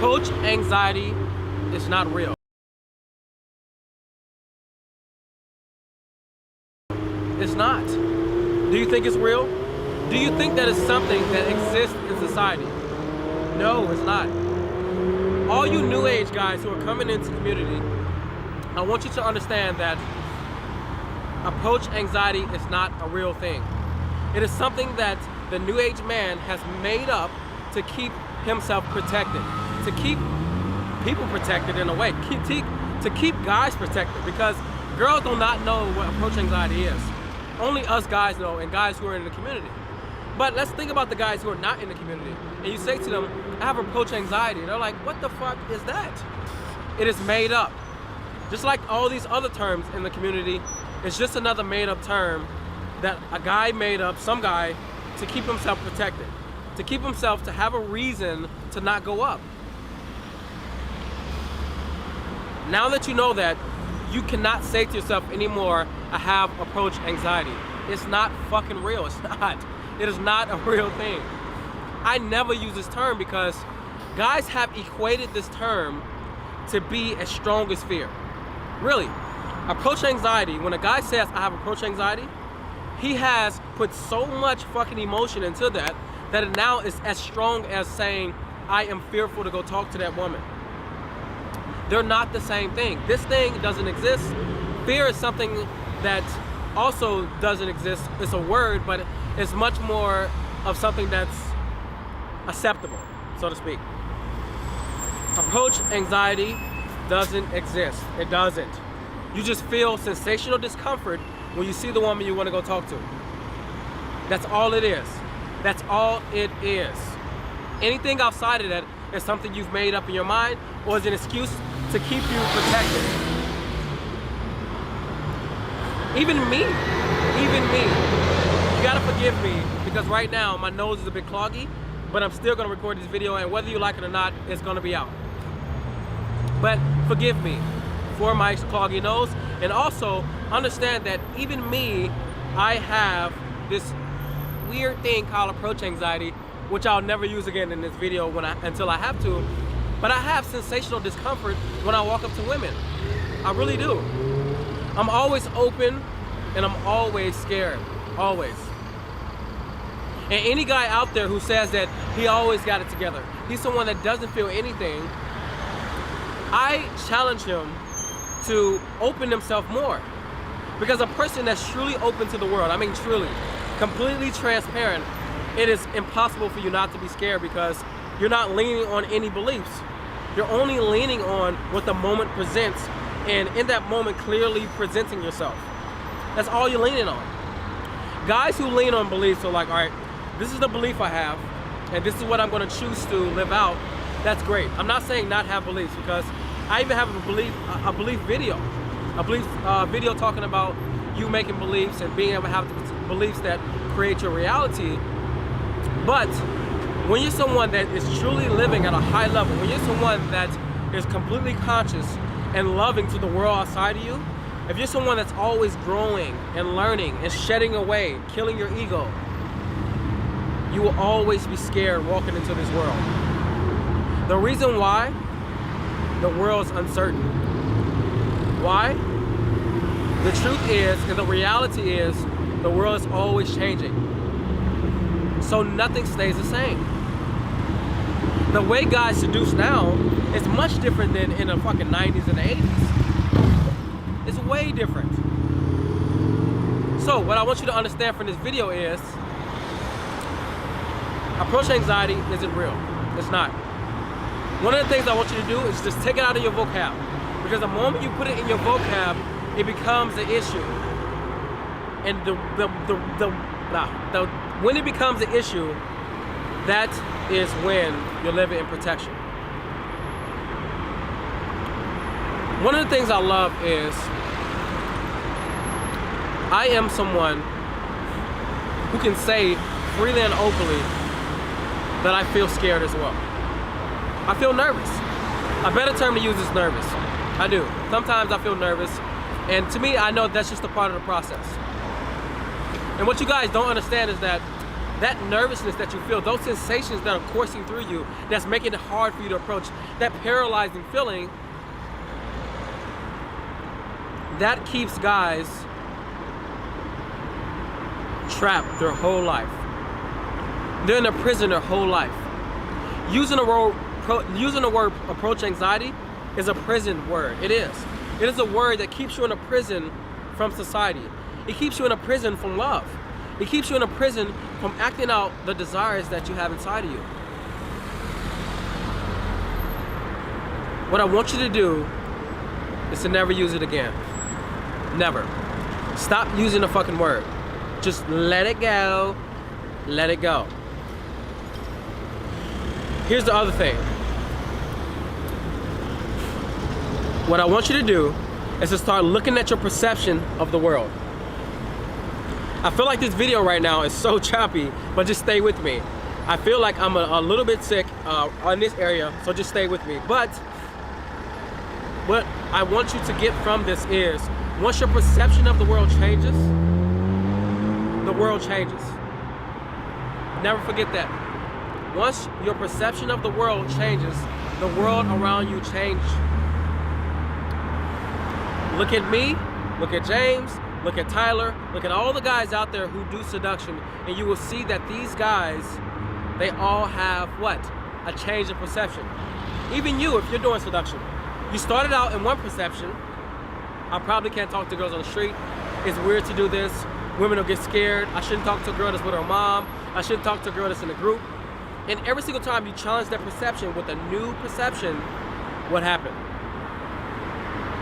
Approach anxiety is not real. It's not. Do you think it's real? Do you think that it's something that exists in society? No, it's not. All you new age guys who are coming into community, I want you to understand that approach anxiety is not a real thing. It is something that the new age man has made up to keep himself protected, to keep people protected in a way, to keep guys protected, because girls do not know what approach anxiety is. Only us guys know, and guys who are in the community. But let's think about the guys who are not in the community, and you say to them, I have approach anxiety. They're like, what the fuck is that? It is made up. Just like all these other terms in the community, it's just another made up term that a guy made up, some guy, to keep himself protected, to keep himself to have a reason to not go up. Now that you know that, you cannot say to yourself anymore, I have approach anxiety. It's not fucking real, it's not. It is not a real thing. I never use this term because guys have equated this term to be as strong as fear. Really, approach anxiety, when a guy says I have approach anxiety, he has put so much fucking emotion into that that it now is as strong as saying I am fearful to go talk to that woman. They're not the same thing. This thing doesn't exist. Fear is something that also doesn't exist. It's a word, but it's much more of something that's acceptable, so to speak. Approach anxiety doesn't exist. It doesn't. You just feel sensational discomfort when you see the woman you want to go talk to. That's all it is. That's all it is. Anything outside of that is something you've made up in your mind or is an excuse to keep you protected. Even me, you gotta forgive me because right now my nose is a bit cloggy, but I'm still gonna record this video, and whether you like it or not, it's gonna be out. But forgive me for my cloggy nose, and also understand that even me, I have this weird thing called approach anxiety, which I'll never use again in this video until I have to. But I have sensational discomfort when I walk up to women. I really do. I'm always open and I'm always scared, always. And any guy out there who says that he always got it together, he's someone that doesn't feel anything, I challenge him to open himself more. Because a person that's truly open to the world, I mean truly, completely transparent, it is impossible for you not to be scared because you're not leaning on any beliefs. You're only leaning on what the moment presents, and in that moment clearly presenting yourself. That's all you're leaning on. Guys who lean on beliefs are like, all right, this is the belief I have, and this is what I'm gonna choose to live out. That's great. I'm not saying not have beliefs, because I even have a belief video talking about you making beliefs and being able to have beliefs that create your reality. But when you're someone that is truly living at a high level, when you're someone that is completely conscious and loving to the world outside of you, if you're someone that's always growing and learning and shedding away, killing your ego, you will always be scared walking into this world. The reason why, the world's uncertain. Why? The truth is, and the reality is, the world is always changing. So nothing stays the same. The way guys seduce now is much different than in the fucking 90s and the 80s. It's way different. So what I want you to understand from this video is, approach anxiety isn't real. It's not. One of the things I want you to do is just take it out of your vocab. Because the moment you put it in your vocab, it becomes an issue. And when it becomes an issue, that is when you're living in protection. One of the things I love is I am someone who can say freely and openly that I feel scared as well. I feel nervous. A better term to use is nervous. I do. Sometimes I feel nervous, and to me, I know that's just a part of the process. And what you guys don't understand is that that nervousness that you feel, those sensations that are coursing through you, that's making it hard for you to approach, that paralyzing feeling, that keeps guys trapped their whole life. They're in a prison their whole life. Using the word approach anxiety is a prison word. It is. It is a word that keeps you in a prison from society. It keeps you in a prison from love. It keeps you in a prison from acting out the desires that you have inside of you. What I want you to do is to never use it again. Never. Stop using the fucking word. Just let it go. Let it go. Here's the other thing. What I want you to do is to start looking at your perception of the world. I feel like this video right now is so choppy, but just stay with me. I feel like I'm a little bit sick on this area, so just stay with me. But what I want you to get from this is, once your perception of the world changes, the world changes. Never forget that. Once your perception of the world changes, the world around you changes. Look at me, look at James, look at Tyler, look at all the guys out there who do seduction, and you will see that these guys, they all have what? A change of perception. Even you, if you're doing seduction, you started out in one perception. I probably can't talk to girls on the street. It's weird to do this. Women will get scared. I shouldn't talk to a girl that's with her mom. I shouldn't talk to a girl that's in a group. And every single time you challenge that perception with a new perception, what happened?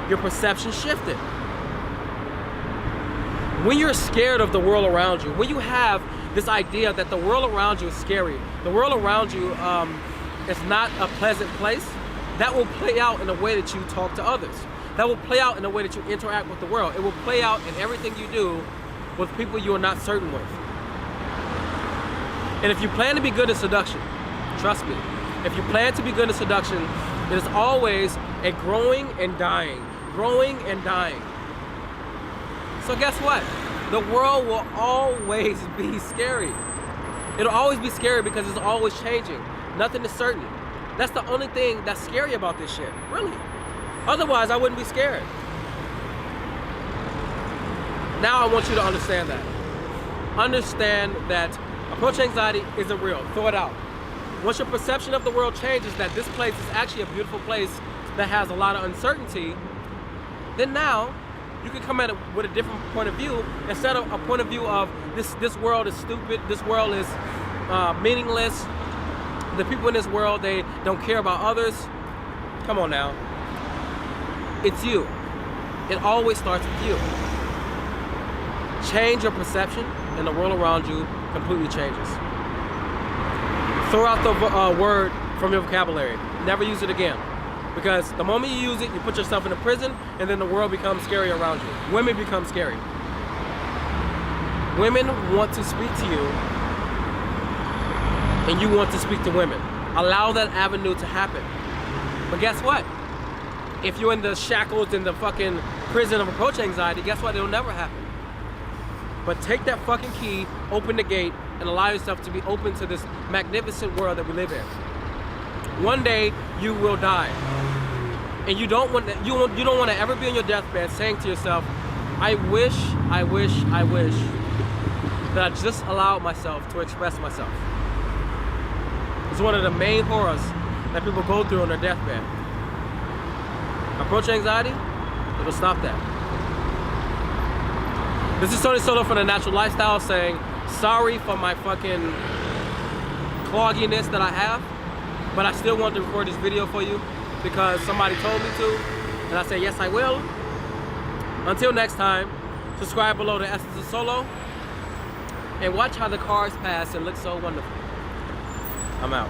Your perception shifted. When you're scared of the world around you, when you have this idea that the world around you is scary, the world around you is not a pleasant place, that will play out in the way that you talk to others. That will play out in the way that you interact with the world. It will play out in everything you do with people you are not certain with. And if you plan to be good at seduction, trust me, if you plan to be good at seduction, it is always a growing and dying. Growing and dying. So guess what? The world will always be scary. It'll always be scary because it's always changing. Nothing is certain. That's the only thing that's scary about this shit, really. Otherwise, I wouldn't be scared. Now I want you to understand that. Understand that approach anxiety isn't real. Throw it out. Once your perception of the world changes, that this place is actually a beautiful place that has a lot of uncertainty, then now you can come at it with a different point of view, instead of a point of view of this world is stupid, this world is meaningless, the people in this world, they don't care about others. Come on now. It's you. It always starts with you. Change your perception and the world around you completely changes. Throw out the word from your vocabulary. Never use it again. Because the moment you use it, you put yourself in a prison, and then the world becomes scary around you. Women become scary. Women want to speak to you, and you want to speak to women. Allow that avenue to happen. But guess what? If you're in the shackles in the fucking prison of approach anxiety, guess what? It'll never happen. But take that fucking key, open the gate, and allow yourself to be open to this magnificent world that we live in. One day you will die, and you don't want to ever be on your deathbed saying to yourself, I wish that I just allowed myself to express myself. It's one of the main horrors that people go through on their deathbed. Approach anxiety, it'll stop that. This is Tony Solo from The Natural Lifestyle saying, sorry for my fucking clogginess that I have, but I still want to record this video for you because somebody told me to, and I said, yes, I will. Until next time, subscribe below to Essence of Solo, and watch how the cars pass and look so wonderful. I'm out.